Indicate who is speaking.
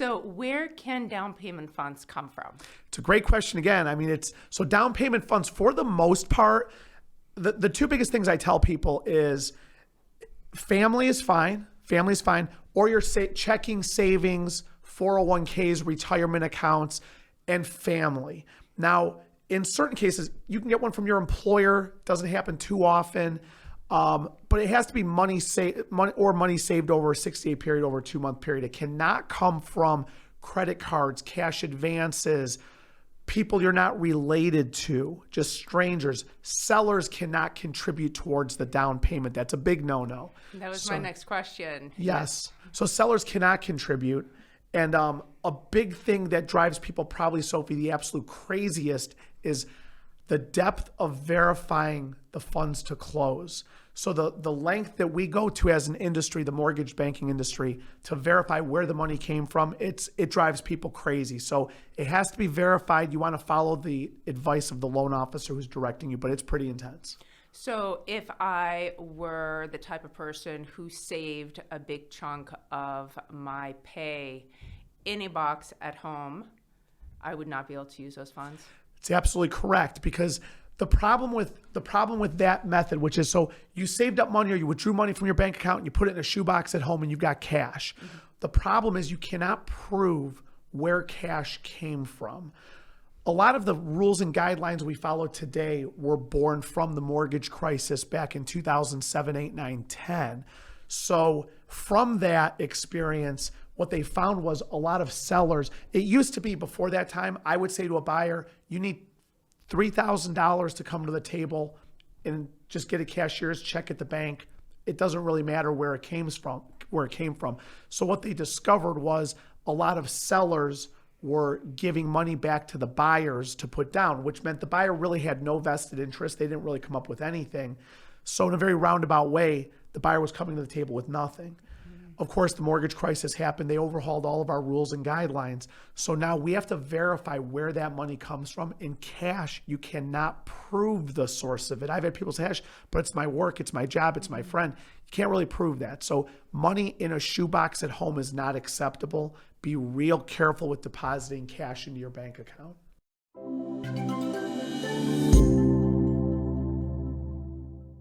Speaker 1: So where can down payment funds come from?
Speaker 2: It's a great question again. I mean, so down payment funds, for the most part, the two biggest things I tell people is family is fine, or your checking, savings, 401ks, retirement accounts, and family. Now, in certain cases, you can get one from your employer. Doesn't happen too often, but it has to be money saved over a 60-day period, over a 2-month period. It cannot come from credit cards, cash advances, people you're not related to, just strangers. Sellers cannot contribute towards the down payment. That's a big no-no.
Speaker 1: That was my next question.
Speaker 2: Yes. So sellers cannot contribute. And a big thing that drives people, probably, Sophie, the absolute craziest, is the depth of verifying the funds to close. So the length that we go to as an industry, the mortgage banking industry, to verify where the money came from, it drives people crazy. So it has to be verified. You want to follow the advice of the loan officer who's directing you, but it's pretty intense.
Speaker 1: So if I were the type of person who saved a big chunk of my pay in a box at home, I would not be able to use those funds?
Speaker 2: It's absolutely correct, because the problem with that method, which is, so you saved up money or you withdrew money from your bank account and you put it in a shoebox at home and you've got cash. Mm-hmm. The problem is you cannot prove where cash came from. A lot of the rules and guidelines we follow today were born from the mortgage crisis back in 2007, 8, 9, 10. So from that experience, what they found was a lot of sellers, it used to be, before that time, I would say to a buyer, you need $3,000 to come to the table and just get a cashier's check at the bank. It doesn't really matter where it came from. So what they discovered was a lot of sellers were giving money back to the buyers to put down, which meant the buyer really had no vested interest. They didn't really come up with anything. So in a very roundabout way, the buyer was coming to the table with nothing. Of course, the mortgage crisis happened. They overhauled all of our rules and guidelines. So now we have to verify where that money comes from. In cash, you cannot prove the source of it. I've had people say, "Hash, but it's my work, it's my job, it's my friend." You can't really prove that. So money in a shoebox at home is not acceptable. Be real careful with depositing cash into your bank account.